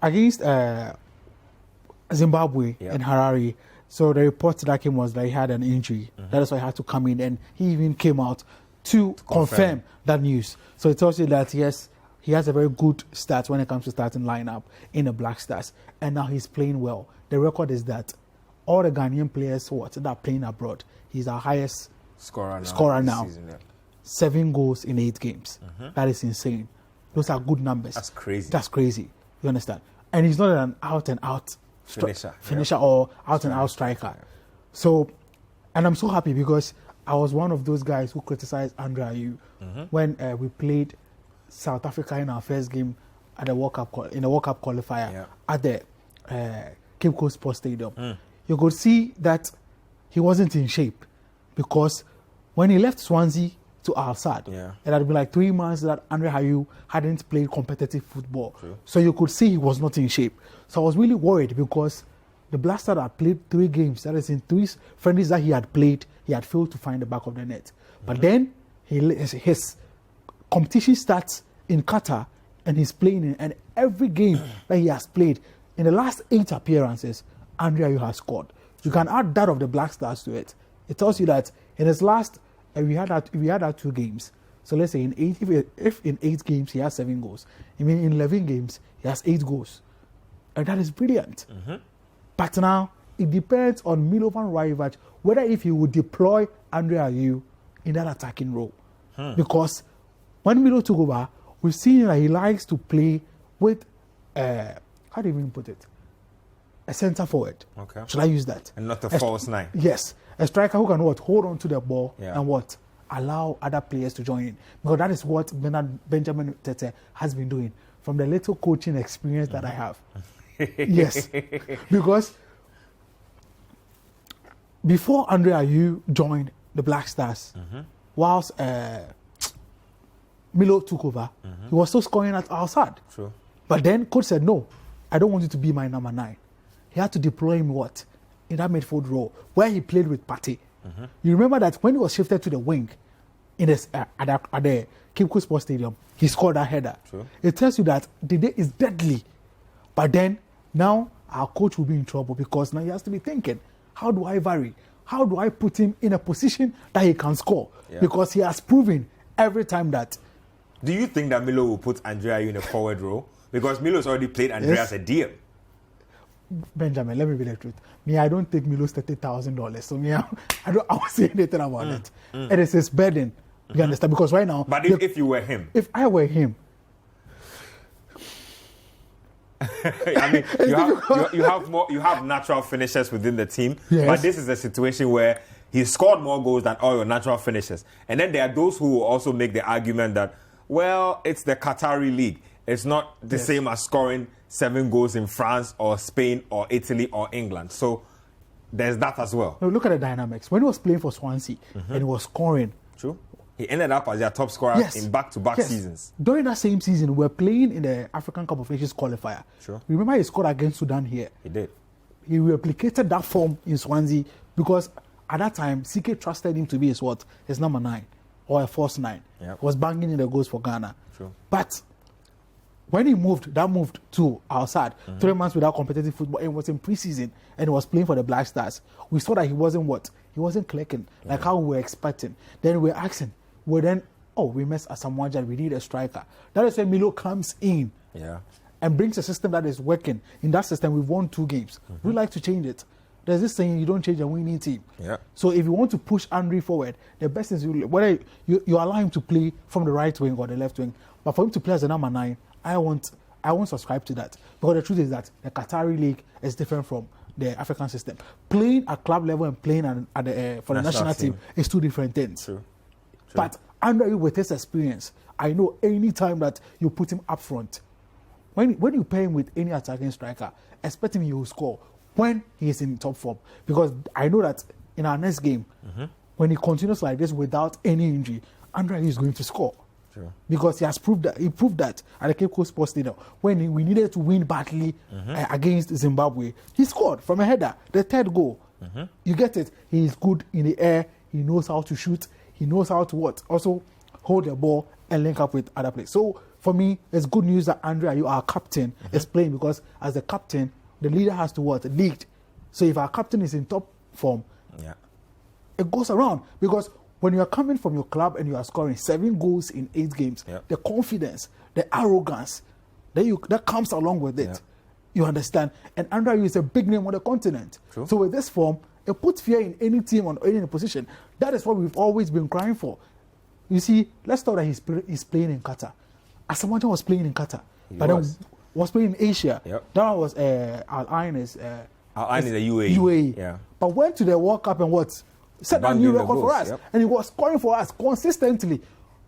against Zimbabwe in Harare. So the report that came was that he had an injury. That is why he had to come in, and he even came out to confirm that news. So it tells you that yes, he has a very good start when it comes to starting lineup in the Black Stars, and now he's playing well. The record is that all the Ghanaian players that are playing abroad, he's our highest scorer now. Season, 7 goals in 8 games. That is insane. Those are good numbers. That's crazy. That's crazy. You understand? And he's not an out-and-out finisher or out-and-out striker. So, and I'm so happy because I was one of those guys who criticized Andre Ayew when we played South Africa in our first game at the World Cup qualifier at the Cape Coast Sports Stadium. You could see that he wasn't in shape because when he left Swansea to Al Sadd, it had been like 3 months that Andre Ayew hadn't played competitive football. So you could see he was not in shape. So I was really worried because the Black Star had played 3 games. That is, in 3 friendlies that he had played, he had failed to find the back of the net. But then his competition starts in Qatar, and he's playing in, and every game that he has played in the last 8 appearances, Andre Ayew has scored. You can add that of the Black Stars to it. It tells you that in his last, we had that 2 games. So let's say if in 8 games he has 7 goals, I mean in 11 games he has 8 goals, and that is brilliant. But now it depends on Milovan Rajevic whether if he would deploy Andre Ayew in that attacking role, because when Milo took over, we've seen that he likes to play with how do you even put it? A centre forward. Okay. Should I use that? And not a false 9. Yes. A striker who can hold on to the ball and allow other players to join in. Because that is what Benjamin Tete has been doing from the little coaching experience that I have. Yes. Because before Andre Ayew joined the Black Stars, whilst Milo took over, he was still scoring at Al Sadd. True. But then coach said, no, I don't want you to be my number 9. He had to deploy him in that midfield role where he played with Partey. You remember that when he was shifted to the wing in at the Cape Coast Sports Stadium, he scored that header. True. It tells you that the day is deadly. But then now our coach will be in trouble because now he has to be thinking, how do I vary? How do I put him in a position that he can score? Because he has proven every time that. Do you think that Milo will put Andre Ayew in a forward role? Because Milo's already played Andre as a DM. Benjamin, let me be the truth. I don't take Milo's $30,000. So I won't say anything about it. It is his burden. You understand? Because right now. But if you were him. If I were him. I mean, you have natural finishers within the team. Yes. But this is a situation where he scored more goals than all your natural finishers. And then there are those who will also make the argument that, well, it's the Qatari League. It's not the same as scoring 7 goals in France or Spain or Italy or England. So there's that as well. No, look at the dynamics. When he was playing for Swansea and he was scoring. True. He ended up as their top scorer in back-to-back seasons. During that same season, we were playing in the African Cup of Nations qualifier. Sure. Remember he scored against Sudan here? He did. He replicated that form in Swansea because at that time, CK trusted him to be his number 9 or a false 9. Yep. Was banging in the goals for Ghana. True. But when he moved to Al Sadd, 3 months without competitive football, and was in preseason and he was playing for the Black Stars, we saw that he wasn't clicking like how we were expecting. Then we were asking, we missed Asamoah, we need a striker. That is when Milo comes in and brings a system that is working. In that system, we've won 2 games. We like to change it. There's this saying, you don't change a winning team. Yeah. So if you want to push Andre forward, the best is whether you allow him to play from the right wing or the left wing, but for him to play as a number 9, I won't subscribe to that. Because the truth is that the Qatari League is different from the African system. Playing at club level and playing for the national team is 2 different things. True. But Andre, with his experience, I know any time that you put him up front, when you pair him with any attacking striker, expect him he will score when he is in top form. Because I know that in our next game, when he continues like this without any injury, Andre is going to score. Sure. Because he proved that at the Cape Coast Sports Stadium when we needed to win badly against Zimbabwe. He scored from a header, the 3rd goal. You get it? He is good in the air. He knows how to shoot. He knows how to also hold the ball and link up with other players. So for me, it's good news that Andre Ayew, our captain, is playing, because as the captain, the leader has to lead. So if our captain is in top form, it goes around. Because when you are coming from your club and you are scoring 7 goals in 8 games, the confidence, the arrogance, that comes along with it. You understand? And Andre Ayew is a big name on the continent. True. So with this form, it puts fear in any team on any position. That is what we've always been crying for. You see, let's talk that he's playing in Qatar. Asamoah was playing in Qatar, but then was playing in Asia. That one was Al Ain is the UAE. UAE. Yeah. But went to the World Cup and set a new record for us, and he was scoring for us consistently.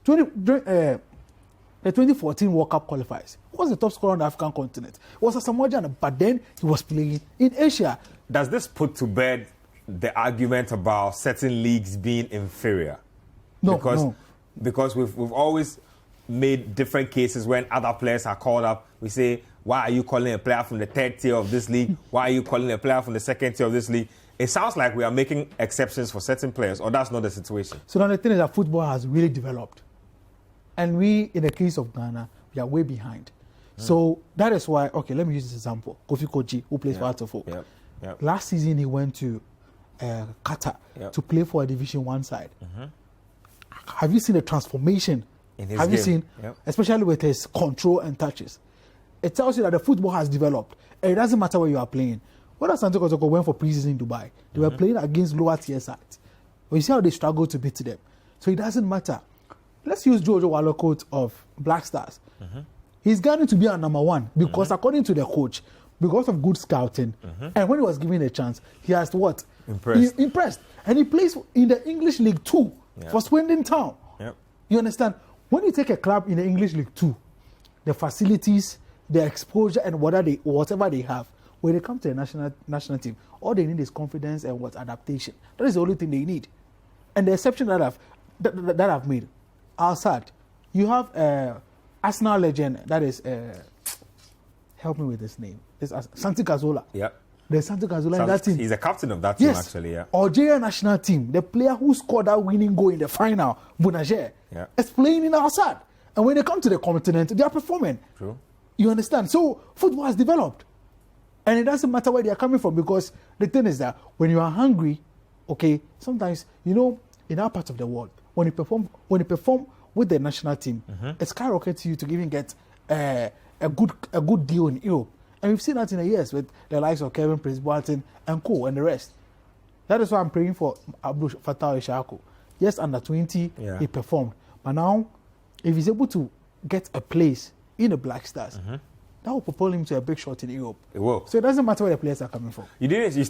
The 2014 World Cup qualifiers. He was the top scorer on the African continent. It was Asamoah, but then he was playing in Asia. Does this put to bed the argument about certain leagues being inferior? No, because we've always made different cases when other players are called up. We say, why are you calling a player from the 3rd tier of this league? Why are you calling a player from the 2nd tier of this league? It sounds like we are making exceptions for certain players, or that's not the situation. So now the thing is that football has really developed. And we, in the case of Ghana, we are way behind. So that is why, let me use this example. Kofi Koji, who plays for Atofo. Last season, he went to Qatar to play for a Division 1 side. Have you seen the transformation? Have you seen, especially with his control and touches? It tells you that the football has developed. And it doesn't matter where you are playing. When Asante Kotoko went for pre-season in Dubai, they were playing against lower tier sides. But you see how they struggle to beat them. So it doesn't matter. Let's use Jojo Walcott of Black Stars. He's going to be our number 1 because according to the coach, because of good scouting, and when he was given a chance, he has what? Impressed. And he plays in the English League 2 for Swindon Town. You understand? When you take a club in the English League 2, the facilities, the exposure, and whatever they have, when they come to the national team, all they need is confidence and adaptation. That is the only thing they need. And the exception that I've made, outside, you have Arsenal legend, that is, help me with this name, it's Santi Cazorla. There's Santi Cazorla in that team. He's the captain of that team, actually, Algeria national team, the player who scored that winning goal in the final, Boulanger, is playing in our side. And when they come to the continent, they are performing. True. You understand? So football has developed. And it doesn't matter where they are coming from, because the thing is that when you are hungry, sometimes, in our part of the world, when you perform with the national team, it skyrockets you to even get a good deal in Europe. And we've seen that in the years with the likes of Kevin Prince Boateng and Co. and the rest. That is why I'm praying for Abdul Fattah Ishako. Yes, under 20, he performed. But now, if he's able to get a place in the Black Stars, that will propel him to a big shot in Europe. It will. So it doesn't matter where the players are coming from. You